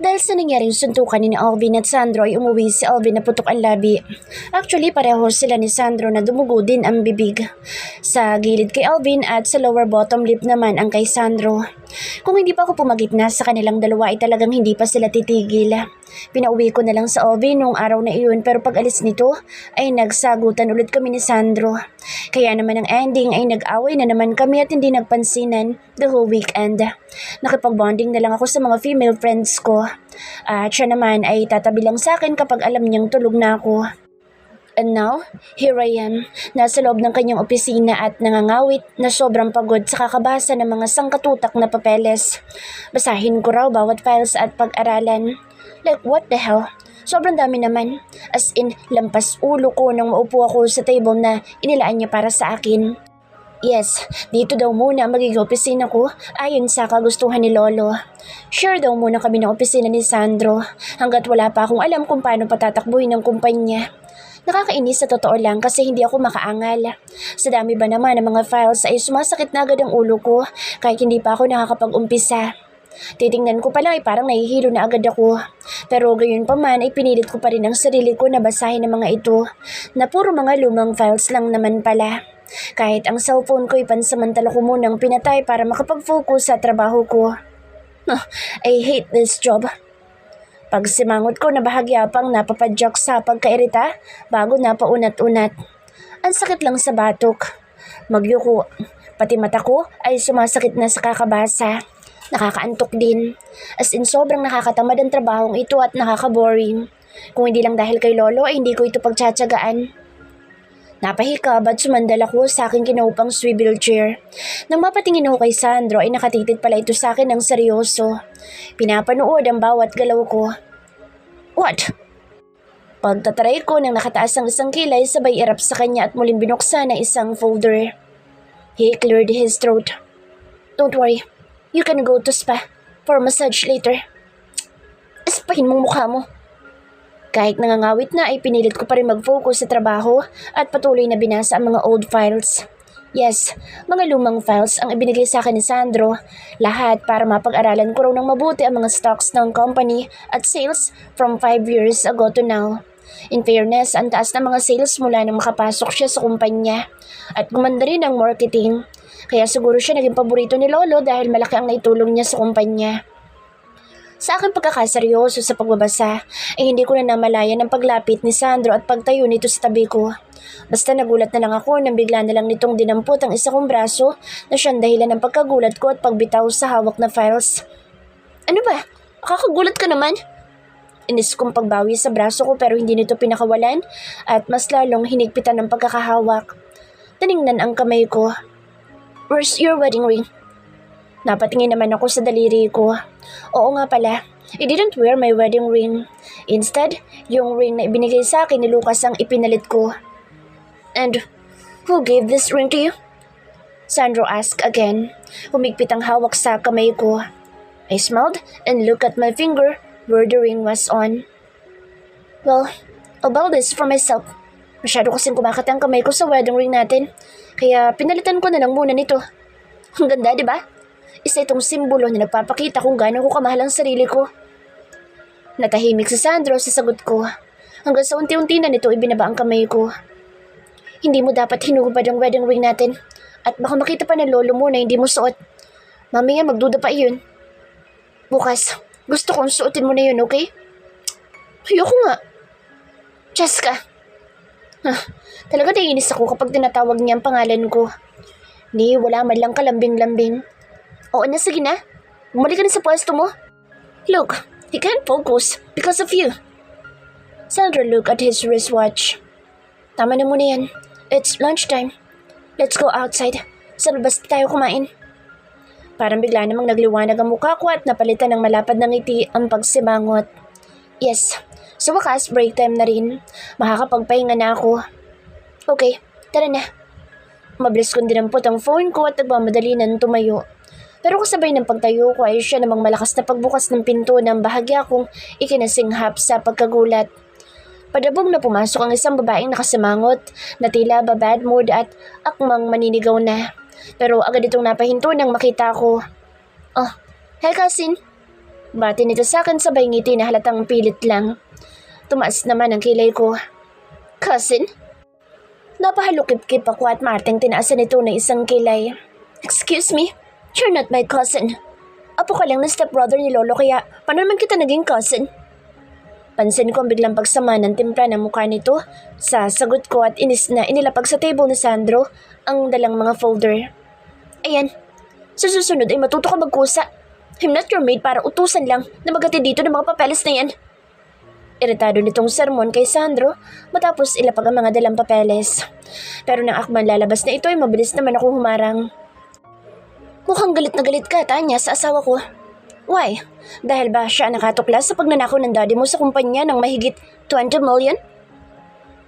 Dahil sa nangyaring suntukan ni Alvin at Sandro ay umuwi si Alvin na putok ang labi. Actually, pareho sila ni Sandro na dumugo din ang bibig. Sa gilid kay Alvin at sa lower bottom lip naman ang kay Sandro. Kung hindi pa ako pumagitna sa kanilang dalawa ay talagang hindi pa sila titigil. Pinauwi ko na lang sa Alvin noong araw na iyon pero pag alis nito ay nagsagutan ulit kami ni Sandro. Kaya naman ang ending ay nag-away na naman kami at hindi nagpansinan the whole weekend. Nakipag-bonding na lang ako sa mga female friends ko. At siya naman ay tatabi lang sa akin kapag alam niyang tulog na ako. And now, here I am, nasa loob ng kanyang opisina at nangangawit na sobrang pagod sa kakabasa ng mga sangkatutak na papeles. Basahin ko raw bawat files at pag-aralan. Like what the hell? Sobrang dami naman. As in, lampas ulo ko nang maupo ako sa table na inilaan niya para sa akin. Yes, dito daw muna magiging opisina ko ayon sa kagustuhan ni Lolo. Share daw muna kami ng opisina ni Sandro hanggat wala pa akong alam kung paano patatakbuhin ng kumpanya. Nakakainis sa totoo lang kasi hindi ako makaangal. Sa dami ba naman ng mga files ay sumasakit na agad ang ulo ko kahit hindi pa ako nakakapag-umpisa. Titingnan ko pa lang ay parang nahihilo na agad ako. Pero gayon pa man ay pinilit ko pa rin ang sarili ko na basahin ang mga ito na puro mga lumang files lang naman pala. Kahit ang cellphone ko ay pansamantala ko munang pinatay para makapag-focus sa trabaho ko. I hate this job. Pag simangot ko na bahagya pang napapadyak sa pagkairita bago napaunat-unat. Ang sakit lang sa batok. Magyuko. Pati mata ko ay sumasakit na sa kakabasa. Nakakaantok din. As in sobrang nakakatamad ang trabahong ito at nakaka-boring. Kung hindi lang dahil kay Lolo ay hindi ko ito pagtsatsagaan. Napahikab at sumandal ako sa aking kinaupang swivel chair. Nang mapatingin ako kay Sandro ay nakatitig pala ito sa akin ng seryoso. Pinapanood ang bawat galaw ko. What? Pagtataray ko nang nakataas ang isang kilay sabay irap sa kanya at muling binuksan ang isang folder. He cleared his throat. Don't worry, you can go to spa for massage later. Ispahin mong mukha mo. Kahit nangangawit na ay pinilit ko pa rin mag-focus sa trabaho at patuloy na binasa ang mga old files. Yes, mga lumang files ang ibinigay sa akin ni Sandro. Lahat para mapag-aralan ko raw ng mabuti ang mga stocks ng company at sales from 5 years ago to now. In fairness, ang taas ng mga sales mula nang makapasok siya sa kumpanya. At gumanda rin ang marketing. Kaya siguro siya naging paborito ni Lolo dahil malaki ang naitulong niya sa kumpanya. Sa aking pagkakaseryoso sa pagbabasa, ay hindi ko na namalayan ang paglapit ni Sandro at pagtayo nito sa tabi ko. Basta nagulat na lang ako nang bigla na lang nitong dinampot ang isa kong braso na siyang dahilan ng pagkagulat ko at pagbitaw sa hawak na files. Ano ba? Nakakagulat ka naman? Inis kong pagbawi sa braso ko pero hindi nito pinakawalan at mas lalong hinigpitan ng pagkakahawak. Tiningnan ang kamay ko. Where's your wedding ring? Napatingin naman ako sa daliri ko. Oo nga pala, I didn't wear my wedding ring. Instead, yung ring na ibinigay sa akin ni Lucas ang ipinalit ko. And who gave this ring to you? Sandro asked again. Humigpit ang hawak sa kamay ko. I smiled and looked at my finger where the ring was on. Well, I'll buy this for myself. Masyado kasing kumakat ang kamay ko sa wedding ring natin. Kaya pinalitan ko na lang muna nito. Ang ganda, di ba? Isa itong simbolo na nagpapakita kung gaano ko kamahal ang sarili ko. Natahimik si Sandro sa sagot ko. Hanggang sa unti-unti na nito ibinaba ang kamay ko. Hindi mo dapat hinubad ang wedding ring natin. At baka makita pa ng lolo mo na hindi mo suot. Mamaya magduda pa iyon. Bukas, gusto kong suotin mo na yun, okay? Ayoko nga. Jessica. Talaga naiinis ako kapag tinatawag niya ang pangalan ko. Ni, wala man lang kalambing-lambing. Oo na, sige na. Bumalik ka na sa pwesto mo. Look, he can't focus because of you. Sandro looked at his wristwatch. Tama na muna yan. It's lunchtime. Let's go outside. Sa labas tayo kumain. Parang bigla namang nagliwanag ang mukha ko at napalitan ng malapad ng ngiti ang pagsimangot. Yes, sa wakas break time na rin. Makakapagpahinga na ako. Okay, tara na. Mabilis kong dinampot ang phone ko at nagmamadali nang tumayo. Pero kasabay ng pagtayo ko ay siya namang malakas na pagbukas ng pinto ng bahagya kong ikinasinghap sa pagkagulat. Padabog na pumasok ang isang babaeng nakasimangot na tila babad mood at akmang maninigaw na. Pero agad itong napahinto nang makita ko. Oh, hey cousin. Bati nito sa akin sabay ngiti na halatang pilit lang. Tumaas naman ang kilay ko. Cousin? Napahalukip-kip ako at marteng tinaasan nito ng isang kilay. Excuse me? You're not my cousin. Apo ka lang na stepbrother ni Lolo kaya paano naman kita naging cousin? Pansin ko ang biglang pagsama ng timpla ng mukha nito sa sagot ko at inis na inilapag sa table ni Sandro ang dalang mga folder. Ayan, sa susunod ay matuto ka magkusa. I'm not your maid para utusan lang na magati dito ng mga papeles na yan. Iritado nitong sermon kay Sandro matapos ilapag ang mga dalang papeles. Pero nang akman lalabas na ito ay mabilis naman akong humarang. Mukhang galit na galit ka, Tanya, sa asawa ko. Why? Dahil ba siya nakatuklas sa pagnanakaw ng daddy mo sa kumpanya ng mahigit 20 million?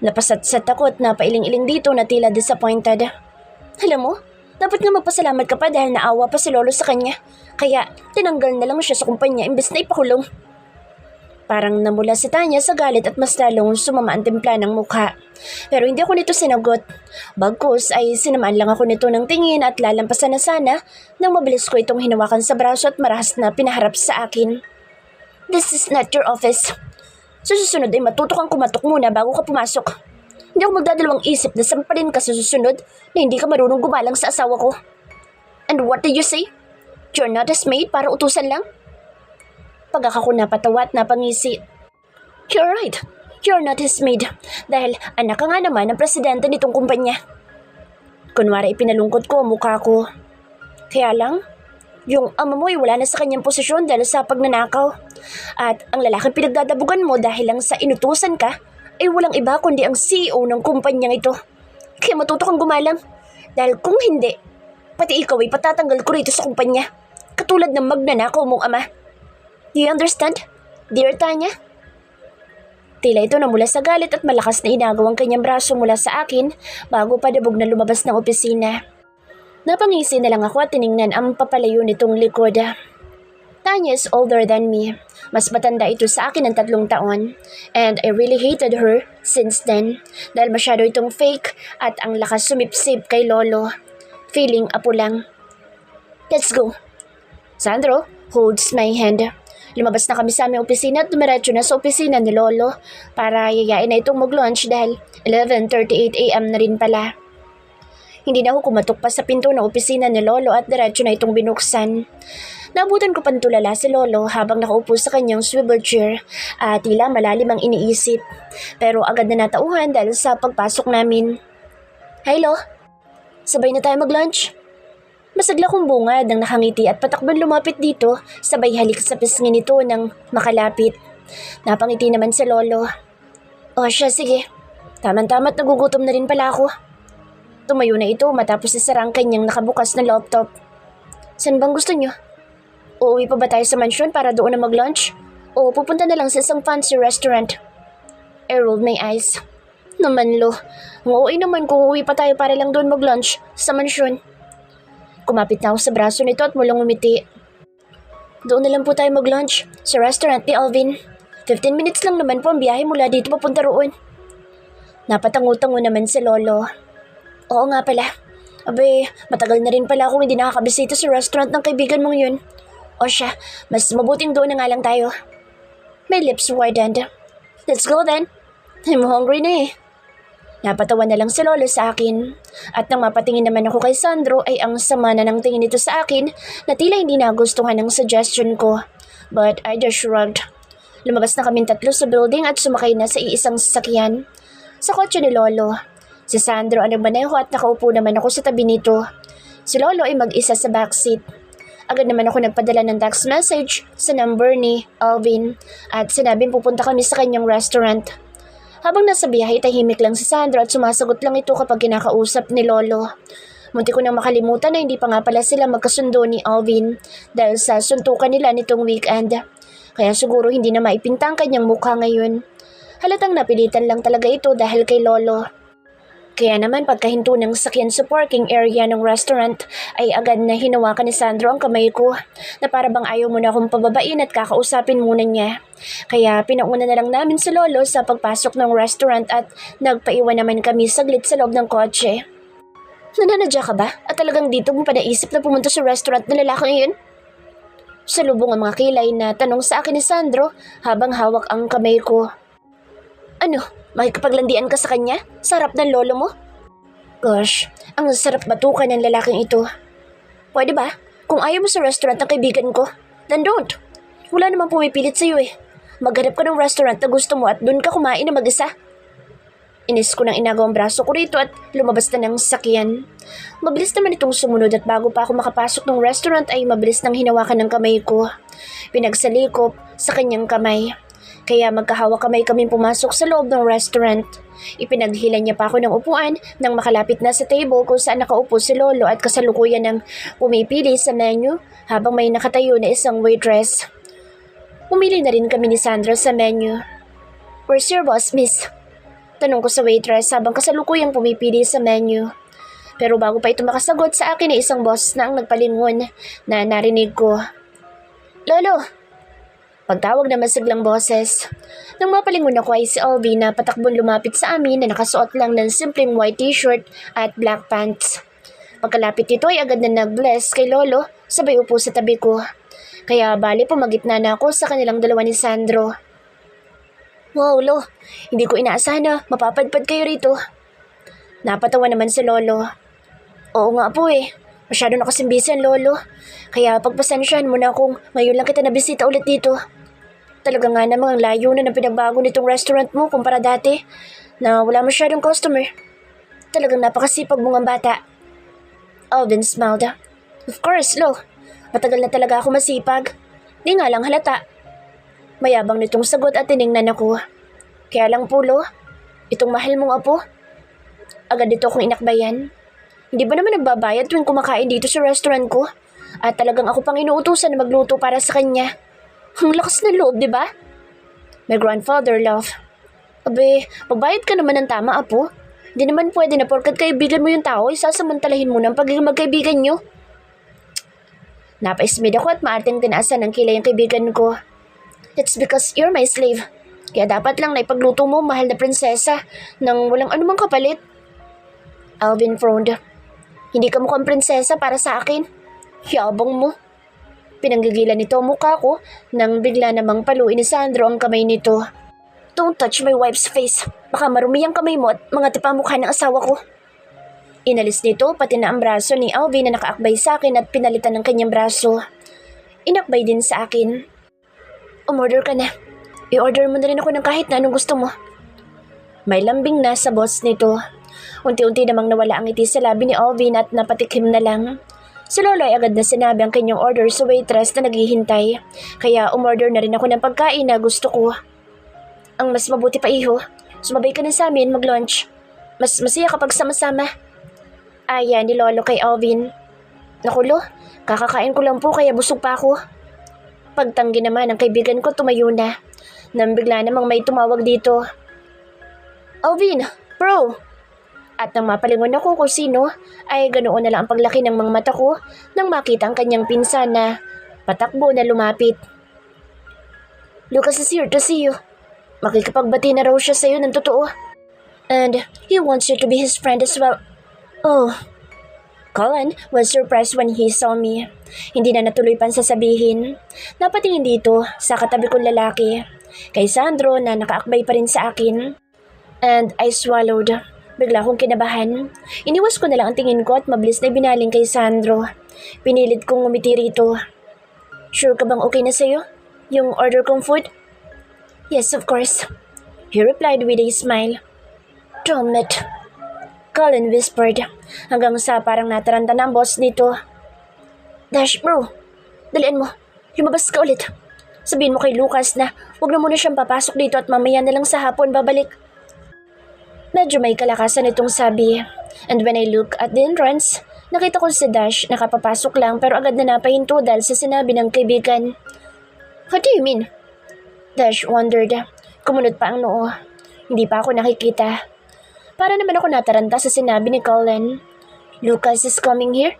Napasatsat ako at napailing-iling dito na tila disappointed. Alam mo, dapat nga magpasalamat ka pa dahil naawa pa si Lolo sa kanya. Kaya tinanggal na lang siya sa kumpanya imbes na ipakulong. Parang namula si Tanya sa galit at mas lalong sumama ang timpla ng mukha. Pero hindi ako nito sinagot. Bagkus ay sinamaan lang ako nito ng tingin at lalampasan na sana nang mabilis ko itong hinawakan sa braso at marahas na pinaharap sa akin. This is not your office. Sa susunod ay matuto kang kumatok muna bago ka pumasok. Hindi ako magdadalawang isip na sampalin ka sa susunod na hindi ka marunong gumalang sa asawa ko. And what did you say? You're not his maid para utusan lang? Pagkaka ko napatawa at napangisi. You're right. You're not his maid. Dahil anak ka nga naman ng presidente nitong kumpanya. Kunwari ipinalungkot ko ang mukha ko. Kaya lang, yung ama mo ay wala na sa kanyang posisyon dahil sa pagnanakaw. At ang lalaking pinagdadabugan mo dahil lang sa inutusan ka ay walang iba kundi ang CEO ng kumpanyang ito. Kaya matuto kang gumalang. Dahil kung hindi, pati ikaw ay patatanggal ko rito sa kumpanya. Katulad ng magnanakaw mong ama. Do you understand, dear Tanya? Tila ito na mula sa galit at malakas na inagaw ang kanyang braso mula sa akin bago padabog na lumabas ng opisina. Napangisi na lang ako at tiningnan ang papalayo nitong likod. Tanya is older than me. Mas matanda ito sa akin ng 3 taon. And I really hated her since then dahil masyado itong fake at ang lakas sumipsip kay Lolo. Feeling apo lang. Let's go. Sandro holds my hand. Lumabas na kami sa aming opisina at dumiretso na sa opisina ni Lolo para yayain na itong mag-lunch dahil 11:38 AM na rin pala. Hindi na ako kumatok pa sa pinto ng opisina ni Lolo at diretso na itong binuksan. Naabutan ko pantulala si Lolo habang nakaupo sa kanyang swivel chair at tila malalim ang iniisip. Pero agad na natauhan dahil sa pagpasok namin. Hi Lo, sabay na tayo mag-lunch? Masagla kong bungad ng nakangiti at patakbon lumapit dito sabay halik sa pisngi nito nang makalapit. Napangiti naman si Lolo. O siya, sige. Tama-tama't nagugutom na rin pala ako. Tumayo na ito matapos isara ang kanyang nakabukas na laptop. Saan bang gusto niyo? Uuwi pa ba tayo sa mansyon para doon na mag-lunch? O pupunta na lang sa isang fancy restaurant? I rolled my eyes. Naman Lo, uuwi naman kung uuwi pa tayo para lang doon mag-lunch sa mansyon. Kumapit na ako sa braso nito at mulang umiti. Doon na lang po tayo mag-lunch sa restaurant ni Alvin. 15 minutes lang naman po ang biyahe mula dito papunta roon. Napatango-tango naman si Lolo. Oo nga pala. Abe, matagal na rin pala akong hindi nakakabisita sa restaurant ng kaibigan mong yun. O siya, mas mabuting doon na nga lang tayo. My lips widened. Let's go then. I'm hungry na eh. Napatawa na lang si Lolo sa akin. At nang mapatingin naman ako kay Sandro ay ang sama na ng tingin nito sa akin na tila hindi nagustuhan ng suggestion ko. But I just shrugged. Lumabas na kaming tatlo sa building at sumakay na sa iisang sasakyan. Sa kotse ni Lolo. Si Sandro ang nagmaneho at nakaupo naman ako sa tabi nito. Si Lolo ay mag-isa sa backseat. Agad naman ako nagpadala ng text message sa number ni Alvin at sinabing pupunta kami sa kanyang restaurant. Habang nasa biyahe, tahimik lang si Sandro at sumasagot lang ito kapag kinakausap ni Lolo. Munti ko nang makalimutan na hindi pa nga pala sila magkasundo ni Alvin dahil sa suntukan nila nitong weekend. Kaya siguro hindi na maipinta ang kanyang mukha ngayon. Halatang napilitan lang talaga ito dahil kay Lolo. Kaya naman pagkahinto ng sakyan sa parking area ng restaurant ay agad na hinawakan ni Sandro ang kamay ko na para bang ayaw muna akong pababain at kakausapin muna niya. Kaya pinauna na lang namin si Lolo sa pagpasok ng restaurant at nagpaiwan naman kami saglit sa loob ng kotse. Nananadya ka ba? At talagang dito mo pa naisip na pumunta sa restaurant na lalaki ngayon? Salubong ang mga kilay na tanong sa akin ni Sandro habang hawak ang kamay ko. Ano, makikipaglandian ka sa kanya? Sarap ng lolo mo? Gosh, ang sarap batukan ng lalaking ito. Pwede ba? Kung ayaw mo sa restaurant ng kaibigan ko, then don't. Wala namang pumipilit sa'yo eh. Maghanap ka ng restaurant na gusto mo at doon ka kumain na mag-isa. Inis ko nang inagaw ang braso ko rito at lumabas na ng sakyan. Mabilis naman itong sumunod at bago pa ako makapasok ng restaurant ay mabilis nang hinawakan ng kamay ko. Pinagsalikop sa kanyang kamay. Kaya magkahawak kamay kaming pumasok sa loob ng restaurant. Ipinaghilan niya pa ako ng upuan nang makalapit na sa table kung saan nakaupo si Lolo at kasalukuyan ng pumipili sa menu habang may nakatayo na isang waitress. Pumili na rin kami ni Sandra sa menu. Where's your boss, miss? Tanong ko sa waitress habang kasalukuyang pumipili sa menu. Pero bago pa ito makasagot sa akin ay isang boss na ang nagpalingon na narinig ko. Lolo! Pagtawag na masiglang boses. Nang mapalingon ako ay si Alvin na patakbon lumapit sa amin na nakasuot lang ng simpleng white t-shirt at black pants. Pagkalapit nito ay agad na nag-bless kay Lolo sabay upo sa tabi ko. Kaya bali pumagitna na ako sa kanilang dalawa ni Sandro. Wow, Lo, hindi ko inaasahan na mapapadpad kayo rito. Napatawa naman si Lolo. Oo nga po eh, masyado na kasing busy ang Lolo. Kaya pagpasensyahan mo na kung ngayon lang kita nabisita ulit dito. Talaga nga namang layo na ng pinagbago nitong restaurant mo kumpara dati na wala masyadong customer. Talagang napakasipag mong ang bata. Alvin smiled. Of course, Lo. Matagal na talaga ako masipag. Di nga lang halata. Mayabang nitong sagot at tiningnan ako. Kaya lang po, Lo, itong mahal mong apo. Agad dito akong inakbayan. Hindi ba naman nagbabayad tuwing kumakain dito sa restaurant ko? At talagang ako pang inuutusan na magluto para sa kanya. Ang lakas ng loob, di ba? My grandfather laughed. Abe, magbayad ka naman ng tama, apo. Hindi naman pwede na porkat kaibigan mo yung tao, isasamantalahin mo ng pagiging magkaibigan nyo. Napaismid ako at maarteng tinaasan ng kilay ang kaibigan ko. It's because you're my slave. Kaya dapat lang na ipagluto mo, mahal na prinsesa, nang walang anumang kapalit. Alvin frowned. Hindi ka mukhang prinsesa para sa akin. Yabang mo. Pinanggigilan nito ang mukha ko nang bigla namang paluin ni Sandro ang kamay nito. Don't touch my wife's face. Baka marumi ang kamay mo at mga tipamukha ng asawa ko. Inalis nito pati na ang braso ni Alvin na nakaakbay sa akin at pinalitan ng kanyang braso. Inakbay din sa akin. Umorder ka na. I-order mo na rin ako ng kahit na anong gusto mo. May lambing na sa boss nito. Unti-unti namang nawala ang ngiti sa labi ni Alvin at napatikim na lang. Si Lolo ay agad na sinabi ang kanyang order sa waitress na naghihintay. Kaya umorder na rin ako ng pagkain na gusto ko. Ang mas mabuti pa iho, sumabay ka na sa amin mag-lunch. Mas masaya kapag sama-sama. Aya ni Lolo kay Alvin. Naku Lo, kakakain ko lang po kaya busog pa ako. Pagtanggi naman ang kaibigan ko tumayo na. Nang bigla namang may tumawag dito. Alvin, bro! At nang mapalingon ako kung sino, ay ganoon na lang ang paglaki ng mga mata ko nang makita ang kanyang pinsan na patakbo na lumapit. Lucas is here to see you. Makikipagbati na raw siya sa'yo ng totoo. And he wants you to be his friend as well. Oh. Colin was surprised when he saw me. Hindi na natuloy pang sasabihin. Napatingin dito sa katabi kong lalaki. Kay Sandro na nakaakbay pa rin sa akin. And I swallowed. Bigla akong kinabahan. Iniwas ko na lang ang tingin ko at mabilis na ibinaling kay Sandro. Pinilit kong ngumiti rito. Sure ka bang okay na sa'yo? Yung order kong food? Yes, of course. He replied with a smile. Damn it. Colin whispered hanggang sa parang nataranta na ang boss nito. Dash bro, dalian mo. Lumabas ka ulit. Sabihin mo kay Lucas na huwag na muna siyang papasok dito at mamaya na lang sa hapon babalik. Medyo may kalakasan itong sabi. And when I look at the entrance, nakita ko si Dash nakapapasok lang pero agad na napahinto dahil sa sinabi ng kaibigan. What do you mean? Dash wondered. Kumunot pa ang noo. Hindi pa ako nakikita. Para naman ako nataranta sa sinabi ni Colin. Lucas is coming here?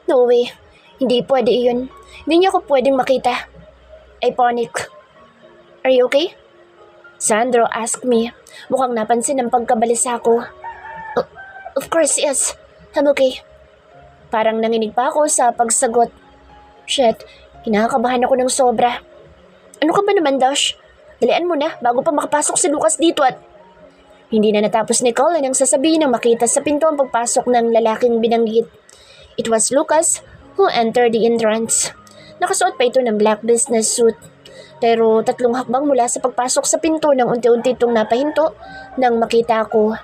No way. Hindi pwede iyon. Hindi niya ako pwedeng makita. I panic. Are you okay? Sandro asked me. Mukhang napansin ang pagkabalisa ko. Of course, yes. I'm okay. Parang nanginig pa ako sa pagsagot. Shit, Kinakabahan ako ng sobra. Ano ka ba naman, Dash? Dalian mo na bago pa makapasok si Lucas dito at... Hindi na natapos ni Colin ang sasabihin nang makita sa pinto ang pagpasok ng lalaking binanggit. It was Lucas who entered the entrance. Nakasuot pa ito ng black business suit. Pero 3 hakbang mula sa pagpasok sa pinto nang unti-unti itong napahinto nang makita ko.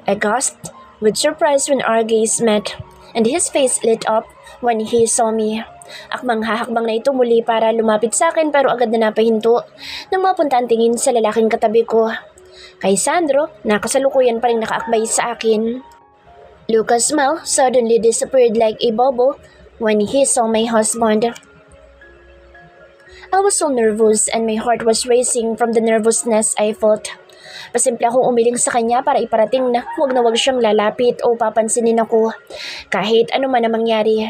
I gasped with surprise when our gaze met, and his face lit up when he saw me. Akmang hahakbang na ito muli para lumapit sa akin pero agad na napahinto nang mapunta ang tingin sa lalaking katabi ko. Kay Sandro, nakasalukuyan pa rin nakaakbay sa akin. Lucas' mouth suddenly disappeared like a bubble when he saw my husband. I was so nervous and my heart was racing from the nervousness I felt. Pasimple akong umiling sa kanya para iparating na wag siyang lalapit o papansinin ako kahit ano man ang mangyari.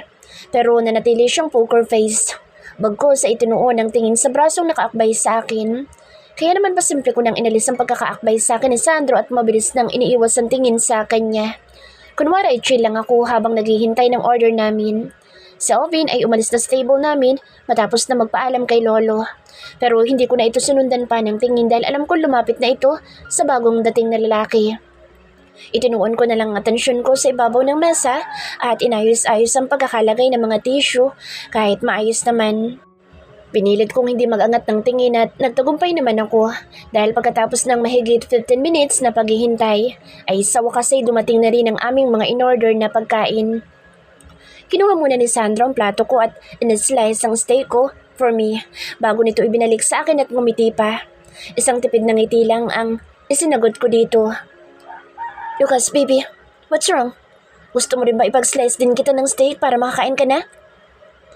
Pero nanatili siyang poker face. Bagkus sa itinuon ang tingin sa brasong nakaakbay sa akin. Kaya naman pasimple ko nang inalis ang pagkakaakbay sa akin ni Sandro at mabilis nang iniiwas ang tingin sa kanya. Kunwari chill lang ako habang naghihintay ng order namin. Si Alvin ay umalis na sa table namin matapos na magpaalam kay Lolo. Pero hindi ko na ito sinundan pa ng tingin dahil alam ko lumapit na ito sa bagong dating na lalaki. Itinuon ko na lang atensyon ko sa ibabaw ng mesa at inayos-ayos ang pagkakalagay ng mga tissue kahit maayos naman. Pinilit kong hindi mag-angat ng tingin at nagtagumpay naman ako dahil pagkatapos ng mahigit 15 minutes na paghihintay ay sa wakas ay dumating na rin ang aming mga in-order na pagkain. Kinuha muna ni Sandro ang plato ko at in-slice ang steak ko for me bago nito ibinalik sa akin at ngumiti pa. Isang tipid na ngiti lang ang isinagot ko dito. Lucas, baby, what's wrong? Gusto mo rin ba ipag-slice din kita ng steak para makakain ka na?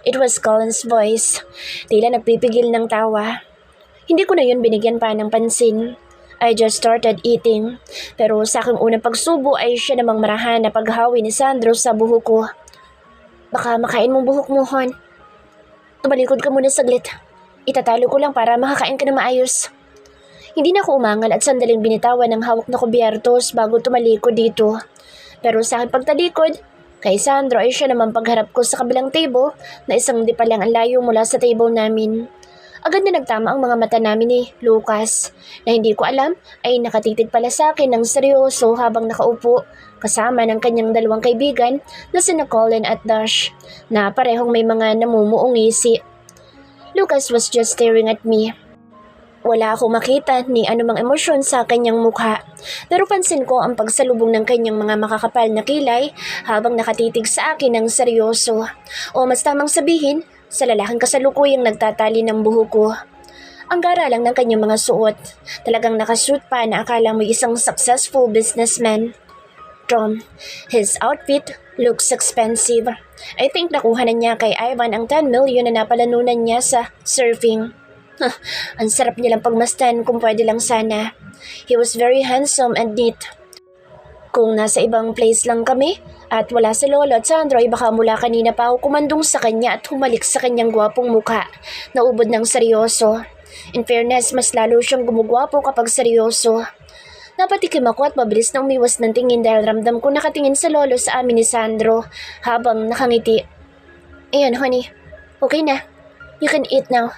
It was Colin's voice. Tila nagpipigil ng tawa. Hindi ko na yun binigyan pa ng pansin. I just started eating. Pero sa aking unang pagsubo ay siya namang marahan na paghawi ni Sandro sa buhok ko. Baka makain mong buhok mo, Hon. Tumalikod ka muna saglit. Itatalo ko lang para makakain ka na maayos. Hindi na ako umangal at sandaling binitawan ng hawak na kubyertos bago tumalikod dito. Pero sa aking pagtalikod, kay Sandro ay siya naman pagharap ko sa kabilang table na isang di pa lang ang layo mula sa table namin. Agad na nagtama ang mga mata namin ni Lucas na hindi ko alam ay nakatitig pala sa akin ng seryoso habang nakaupo kasama ng kanyang 2 kaibigan na sina Colin at Dash na parehong may mga namumuong ngisi. Lucas was just staring at me. Wala akong makita ni anumang emosyon sa kanyang mukha, pero pansin ko ang pagsalubong ng kanyang mga makakapal na kilay habang nakatitig sa akin ng seryoso. O mas tamang sabihin, sa lalaking kasalukuyang nagtatali ng buhok ko. Ang gara lang ng kanyang mga suot, talagang nakasuit pa na akala mo isang successful businessman. Tom, his outfit looks expensive. I think nakuha na niya kay Ivan ang 10 million na napalanunan niya sa surfing. Ang sarap nilang pagmasdan kung pwede lang sana. He was very handsome and neat. Kung nasa ibang place lang kami at wala si Lolo at Sandro ay baka mula kanina pa ako kumandong sa kanya at humalik sa kanyang gwapong mukha na ubod ng seryoso. In fairness, mas lalo siyang gumugwapo kapag seryoso. Napatikim ako at mabilis na umiwas ng tingin dahil ramdam ko nakatingin sa Lolo sa amin ni Sandro habang nakangiti. Ayan, honey. Okay na. You can eat now.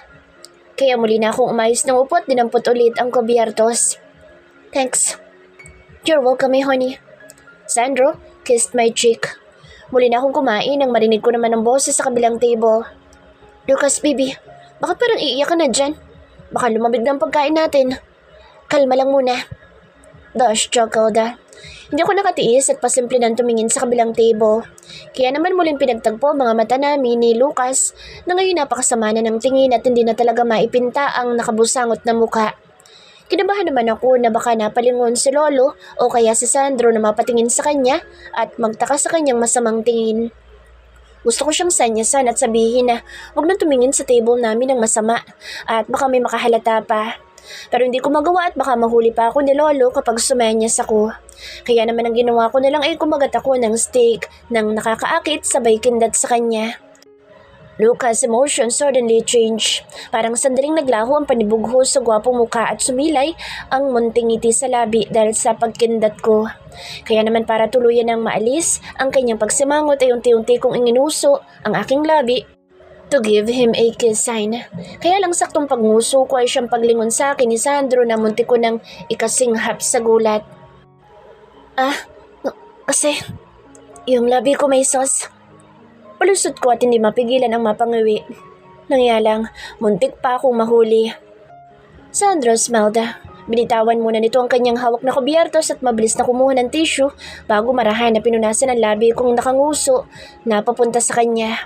Kaya muli na akong umayos ng upo at dinampot ulit ang kubyertos. Thanks. You're welcome, honey. Sandro kissed my cheek. Muli na akong kumain nang marinig ko naman ang boses sa kabilang table. Lucas, baby, bakit parang iiyak ka na dyan? Baka lumamig na ang pagkain natin. Kalma lang muna. Dash chuckled. Hindi ako nakatiis at pasimple nang tumingin sa kabilang table. Kaya naman muling pinagtagpo ang mga mata namin ni Lucas na ngayon napakasama na ng tingin at hindi na talaga maipinta ang nakabusangot na muka. Kinabahan naman ako na baka napalingon si Lolo o kaya si Sandro na mapatingin sa kanya at magtaka sa kanyang masamang tingin. Gusto ko siyang sanyasan at sabihin na huwag na tumingin sa table namin ng masama at baka may makahalata pa. Pero hindi ko magawa at baka mahuli pa ako ni Lolo kapag sumenyas ako. Kaya naman ang ginawa ko na lang ay kumagat ako ng steak nang nakakaakit sabay kindat sa kanya. Lucas' emotion suddenly changed. Parang sandaling naglaho ang panibugho sa gwapong mukha at sumilay ang munting ngiti sa labi dahil sa pagkindat ko. Kaya naman para tuluyan ng maalis ang kanyang pagsimangot ay unti-unti kong inginuso ang aking labi to give him a kiss sign. Kaya lang saktong pagnguso ko ay siyang paglingon sa akin ni Sandro na muntik ko ng ikasinghap sa gulat. Kasi yung labi ko may sauce. Palusot ko at hindi mapigilan ang mapangiwi. Nangyalang, muntik pa akong mahuli. Sandro smiled. Binitawan muna nito ang kanyang hawak na kubyertos at mabilis na kumuha ng tissue bago marahan na pinunasan ang labi kong nakanguso na papunta sa kanya.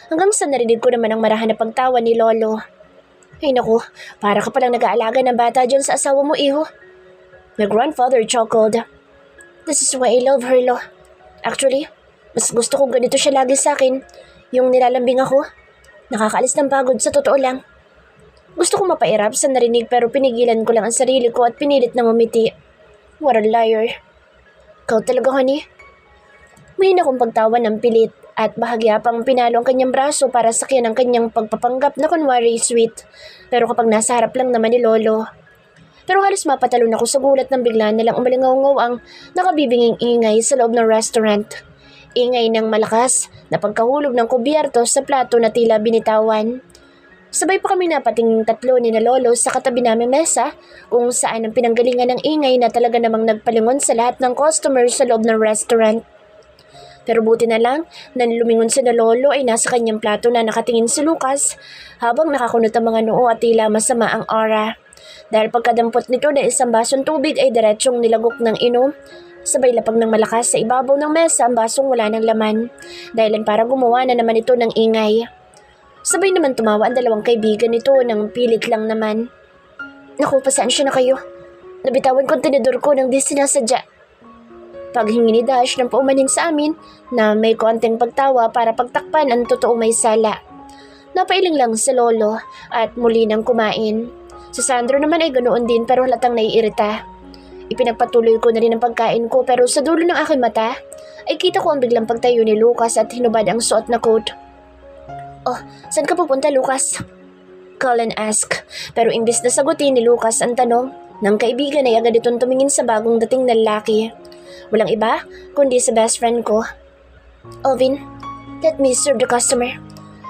Hanggang sa narinig ko naman ang marahan na pagtawa ni Lolo. Ay naku, para ka palang nag-aalaga ng bata dyan sa asawa mo, iho. My grandfather chuckled. This is why I love her, Lo. Actually, mas gusto ko ganito siya lagi sa akin. Yung nilalambing ako. Nakakaalis ng pagod sa totoo lang. Gusto ko mapairap sa narinig pero pinigilan ko lang ang sarili ko at pinilit na mamiti. What a liar. Ikaw talaga, honey. May akong pagtawa ng pilit at bahagya pang pinalo ang kanyang braso para sakyan ang kanyang pagpapanggap na kunwari sweet. Pero kapag nasa harap lang naman ni Lolo. Pero halos mapatalon ako sa gulat nang bigla na lang umalingaw-ngaw ang nakabibinging ingay sa loob ng restaurant. Ingay ng malakas na pagkahulog ng kubyerto sa plato na tila binitawan. Sabay pa kami napating tatlo ni na Lolo sa katabi naming mesa kung saan ang pinanggalingan ng ingay na talaga namang nagpalingon sa lahat ng customers sa loob ng restaurant. Pero buti na lang na lumingon si na Lolo ay nasa kanyang plato na nakatingin si Lucas habang nakakunot ang mga noo at tila masama ang aura. Dahil pagkadampot nito na isang basong tubig ay diretsyong nilagok ng inom. Sabay lapag ng malakas sa ibabaw ng mesa ang basong wala ng laman. Dahilan para gumawa na naman ito ng ingay. Sabay naman tumawa ang dalawang kaibigan nito ng pilit lang naman. Naku, pasensya na kayo. Nabitawan ko ang tinidor ko ng di sinasadya. Paghingi ni Dash ng paumanin sa amin na may konting pagtawa para pagtakpan ang totoo may sala. Napailing lang sa Lolo at muli nang kumain. Si Sandro naman ay ganoon din pero halatang naiirita. Ipinagpatuloy ko na rin ang pagkain ko pero sa dulo ng aking mata ay kita ko ang biglang pagtayo ni Lucas at hinubad ang suot na coat. Oh, saan ka pupunta, Lucas? Colin asked. Pero imbis na sagutin ni Lucas ang tanong, ng kaibigan ay agad itong tumingin sa bagong dating na lalaki. Walang iba kundi sa best friend ko. Alvin, let me serve the customer.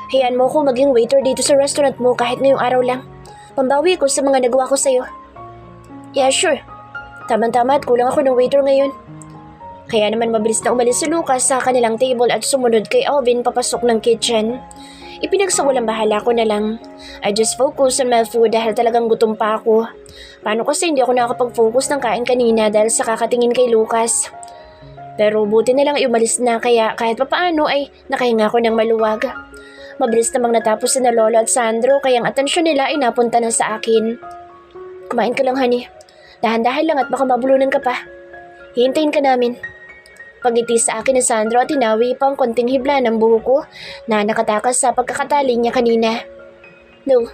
Hayaan mo ako maging waiter dito sa restaurant mo kahit ngayong araw lang. Pambawi ko sa mga nagawa ko sa'yo. Yeah, sure. Tama-tama at kulang ako ng waiter ngayon. Kaya naman mabilis na umalis si Lucas sa kanilang table at sumunod kay Alvin papasok ng kitchen. Ipinagsawalang bahala ko na lang. I just focus on my food dahil talagang gutom pa ako. Paano kasi hindi ako nakakapag-focus ng kain kanina dahil sa kakatingin kay Lucas. Pero buti na lang ay umalis na kaya kahit papaano ay nakahinga ko ng maluwag. Mabilis namang natapos na Lolo at Sandro kaya ang atensyon nila ay napunta na sa akin. Kumain ka lang, honey. Dahan-dahan lang at baka mabulunan ka pa. Hihintayin ka namin. Pagiti sa akin ni Sandro at tinawi pa ang konting hibla ng buho ko na nakatakas sa pagkakatali niya kanina. No,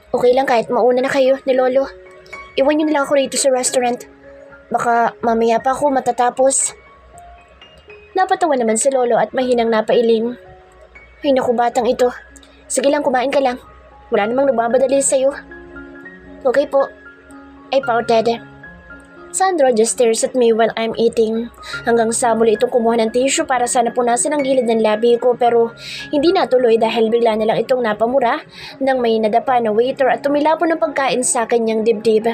okay lang kahit mauna na kayo ni Lolo. Iwan niyo na lang ako rito sa restaurant. Baka mamaya pa ako matatapos. Napatawa naman si Lolo at mahinang napailing. Ay naku, batang ito. Sige lang, kumain ka lang. Wala namang nagbabadali sa'yo. Okay po. I pouted. Sandro just stares at me while I'm eating. Hanggang sa muli itong kumuha ng tissue para sana punasan ang gilid ng labi ko pero hindi natuloy dahil bigla na lang itong napamura nang may nadapa na waiter at tumilapon ng pagkain sa kanyang dibdib.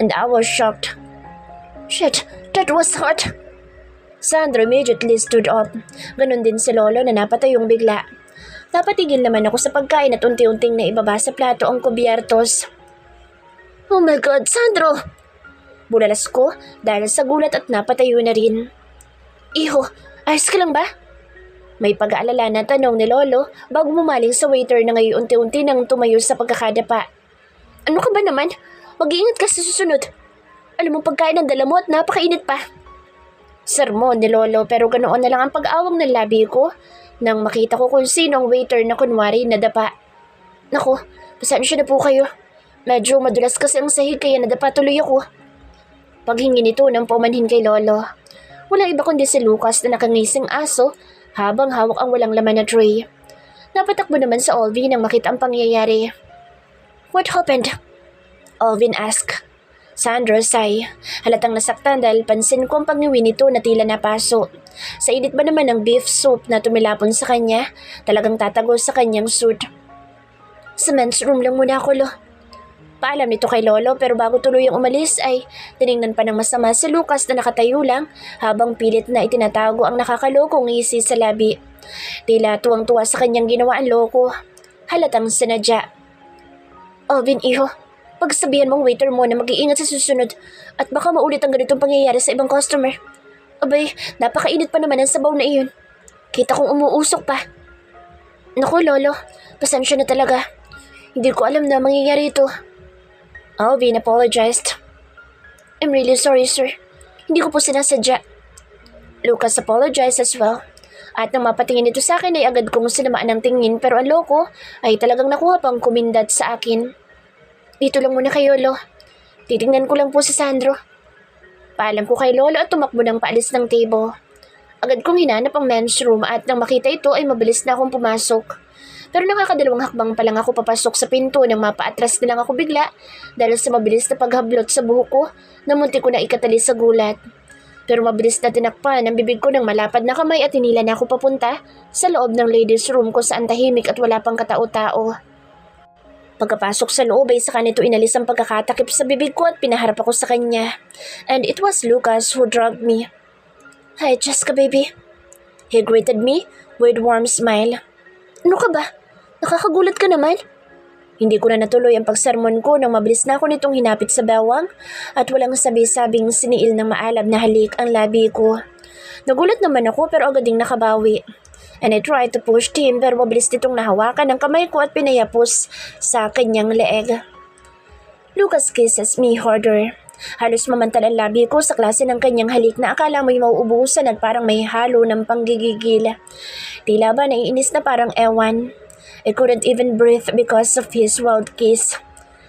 And I was shocked. Shit, that was hot. Sandro immediately stood up. Ganon din si Lolo na napatayong bigla. Napatigil naman ako sa pagkain at unti-unting naibaba sa plato ang kubyertos. Oh my God, Sandro! Bulalas ko dahil sa gulat at napatayo na rin. Iho, ayos ka lang ba? May pag-aalala na tanong ni Lolo bago mumaling sa waiter na ngayon unti-unti nang tumayo sa pagkakadapa. Ano ka ba naman? Mag-iingat ka sa susunod. Alam mo pagkain ang dala mo at napakainit pa. Sermon ni Lolo pero ganoon na lang ang pag-awang ng labi ko nang makita ko kung sino ang waiter na kunwari nadapa. Naku, pasensya na po kayo. Medyo madulas kasi ang sahig kaya nadapa tuloy ako. Paghingi nito ng paumanhin kay Lolo. Walang iba kundi si Lucas na nakangising aso habang hawak ang walang laman na tray. Napatakbo naman sa Alvin nang makita ang pangyayari. What happened? Alvin asked. Sandro sigh. Halatang nasaktan dahil pansin ko ang pagniwi nito na tila napaso. Sa init ba naman ng beef soup na tumilapon sa kanya, talagang tatagos sa kanyang suit. Sa men's room lang muna ako, Lo. Paalam nito kay Lolo pero bago tuluyang umalis ay tiningnan pa ng masama si Lucas na nakatayo lang habang pilit na itinatago ang nakakalokong ngisi sa labi. Tila tuwang-tuwa sa kanyang ginawa ang loko. Halatang sinadya. Alvin, iho, pagsabihan mong waiter mo na mag-iingat sa susunod at baka maulit ang ganitong pangyayari sa ibang customer. Abay, napakainit pa naman ang sabaw na iyon. Kita kong umuusok pa. Naku, Lolo, pasensya na talaga. Hindi ko alam na mangyayari ito. Alvin apologized. I'm really sorry, sir. Hindi ko po sinasadya. Lucas apologized as well. At nang mapatingin ito sa akin ay agad kong sinamaan ng tingin pero ang loko ay talagang nakuha pang kumindat sa akin. Dito lang muna kayo, Lo. Titingnan ko lang po si Sandro. Paalam ko kay Lolo at tumakbo ng paalis ng table. Agad kong hinanap ang men's room at nang makita ito ay mabilis na akong pumasok. Pero nakakadalawang hakbang pa lang ako papasok sa pinto nang mapaatras na lang ako bigla dahil sa mabilis na paghablot sa buhok ko na munti ko na ikatali sa gulat. Pero mabilis na tinakpan ang bibig ko ng malapad na kamay at hinila na ako papunta sa loob ng ladies room kung saan tahimik at wala pang katao-tao. Pagkapasok sa loob ay saka nito inalis ang pagkakatakip sa bibig ko at pinaharap ako sa kanya. And it was Lucas who drugged me. Hi, Jessica baby. He greeted me with warm smile. Ano ka ba? Nakakagulat ka naman. Hindi ko na natuloy ang pagsermon ko nang mabilis na ako nitong hinapit sa bawang at walang sabi-sabing siniil ng maalab na halik ang labi ko. Nagulat naman ako pero agad ding nakabawi. And I tried to push him pero mabilis nitong nahawakan ng kamay ko at pinayapos sa kanyang leeg. Lucas kisses me harder. Halos mamantal ang labi ko sa klase ng kanyang halik na akala mo'y mauubusan at parang may halo ng panggigigil. Tila ba naiinis na parang ewan. I couldn't even breathe because of his wild kiss.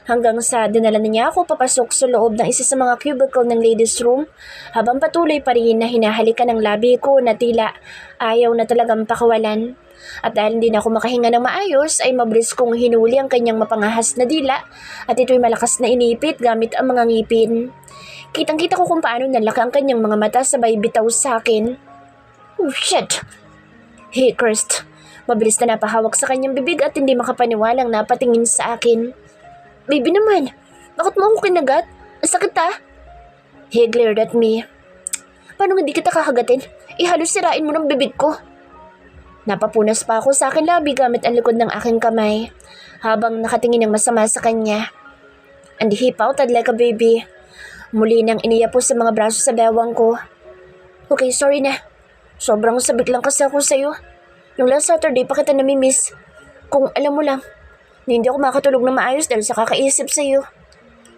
Hanggang sa dinala na niya ako papasok sa loob ng isa sa mga cubicle ng ladies room habang patuloy pa rin na hinahalikan ng labi ko na tila ayaw na talagang pakawalan. At dahil hindi na ako makahinga ng maayos ay mabilis kong hinuli ang kanyang mapangahas na dila at ito'y malakas na inipit gamit ang mga ngipin. Kitang-kita ko kung paano nalaki ang kanyang mga mata sabay bitaw sa akin. Oh shit! He cursed. Mabilis na napahawak sa kanyang bibig at hindi makapaniwalang napatingin sa akin. Baby naman, bakit mo ako kinagat? Ang sakit ah! He glared at me. Paano hindi kita kakagatin? Ihalos sirain mo ng bibig ko. Napapunas pa ako sa akin labi gamit ang likod ng aking kamay habang nakatingin ng masama sa kanya. And he pouted like a baby. Muli nang iniyapos sa mga braso sa bewang ko. Okay, sorry na. Sobrang sabik lang kasi ako sa'yo. Yung last Saturday pa kita namimiss. Kung alam mo lang, na hindi ako makatulog na maayos dahil sa kakaisip sa'yo.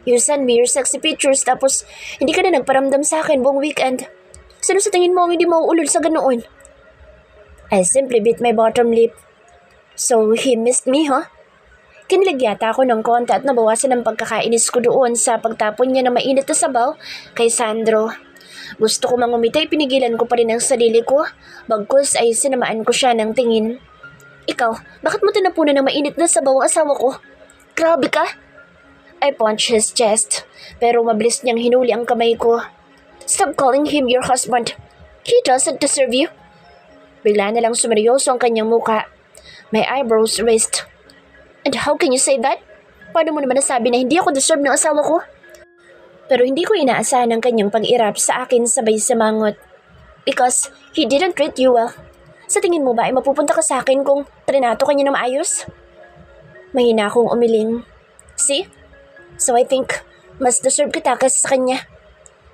You send me your sexy pictures tapos hindi ka na nagparamdam sa akin buong weekend. Sino sa tingin mo ang hindi mauulol sa ganoon? I simply bit my bottom lip. So he missed me, huh? Kinilig yata ako ng konti at nabawasan ang pagkakainis ko doon sa pagtapon niya ng mainit na sabaw kay Sandro. Gusto ko mangumiti, pinigilan ko pa rin ang sarili ko. Bagkus ay sinamaan ko siya ng tingin. Ikaw, bakit mo tinapunan ng mainit na sabaw ang asawa ko? Grabe ka! I punched his chest, pero mabilis niyang hinuli ang kamay ko. Stop calling him your husband. He doesn't deserve you. Bigla na lang sumeryoso ang kanyang muka. My eyebrows raised. And how can you say that? Paano mo naman nasabi na hindi ako deserve ng asawa ko? Pero hindi ko inaasahan ang kanyang pag-irap sa akin sabay samangot. Because he didn't treat you well. Sa tingin mo ba ay mapupunta ka sa akin kung trinato ka niya na maayos? Mahina akong umiling. See? So I think mas deserve kita kaysa sa kanya.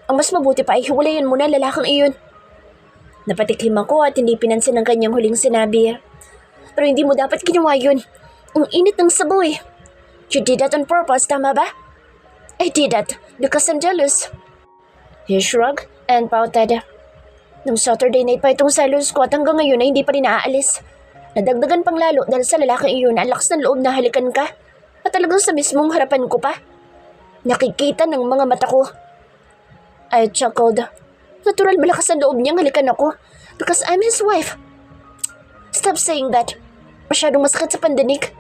Ang mas mabuti pa ay hiwalayan mo na lalakang iyon. Napatikim ako at hindi pinansin ang kanyang huling sinabi. Pero hindi mo dapat ginawa yun. Ang init ng sabaw eh. You did that on purpose, tama ba? I did that because I'm jealous. He shrugged and pouted. Nung Saturday night pa itong salos ko at hanggang ngayon ay hindi pa rin naaalis. Nadagdagan pang lalo dahil sa lalaking iyon na ang lakas ng loob na halikan ka. At talagang sa mismong harapan ko pa. Nakikita ng mga mata ko. I chuckled. Natural malakas ang loob niyang halikan ako because I'm his wife. Stop saying that. Masyadong masakit sa pandinig.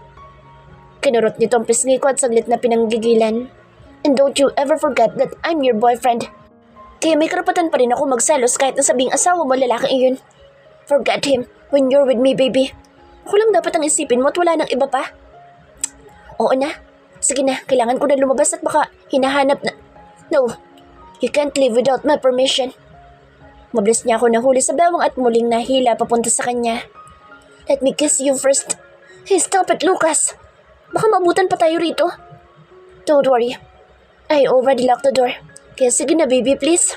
Kinurot nito ang pisngi ko at saglit na pinanggigilan. And don't you ever forget that I'm your boyfriend. Kaya may karapatan pa rin ako magselos kahit na sabing asawa mo lalaki iyon. Forget him when you're with me, baby. Ako lang dapat ang isipin mo at wala nang iba pa. Oo na. Sige na, kailangan ko na lumabas at baka hinahanap na... No, you can't leave without my permission. Mabilis niya ako nahuli sa bewang at muling nahila papunta sa kanya. Let me kiss you first. Hey, stop it, Lucas. Baka maabutan pa tayo rito. Don't worry. I already locked the door. Kaya sige na, baby, please.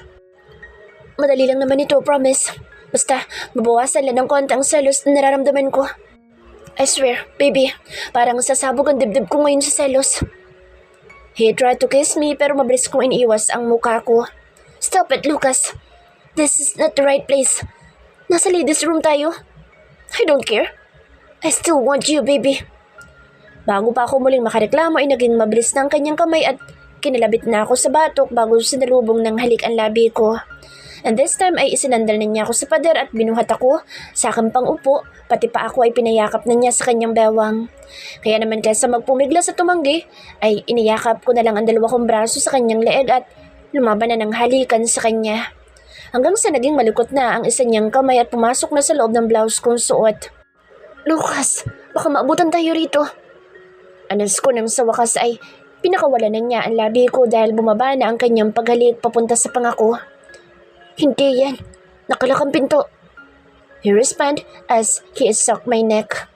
Madali lang naman ito, promise. Basta, mabawasan lang ng konti ang selos na nararamdaman ko. I swear, baby, parang sasabog ang dibdib ko ngayon sa selos. He tried to kiss me pero mabilis kong iniiwas ang mukha ko. Stop it, Lucas. This is not the right place. Nasa ladies' room tayo. I don't care. I still want you, baby. Bago pa ako muling makareklamo ay naging mabilis ng kanyang kamay at kinalabit na ako sa batok bago sinalubong ng halik ang labi ko. And this time ay isinandal na niya ako sa pader at binuhat ako sa aking pang-upo, pati pa ako ay pinayakap na niya sa kanyang bewang. Kaya naman kaysa magpumigla sa tumanggi, ay iniyakap ko na lang ang dalawa kong braso sa kanyang leeg at lumaban na ng halikan sa kanya. Hanggang sa naging malikot na ang isa niyang kamay at pumasok na sa loob ng blouse kong suot. Lucas, baka maabutan tayo rito. Anas ko nang sa wakas ay pinakawalan na niya ang labi ko dahil bumaba na ang kanyang paghalik papunta sa pangako. Hindi yan. Nakalak ang pinto. He responded as he sucked my neck.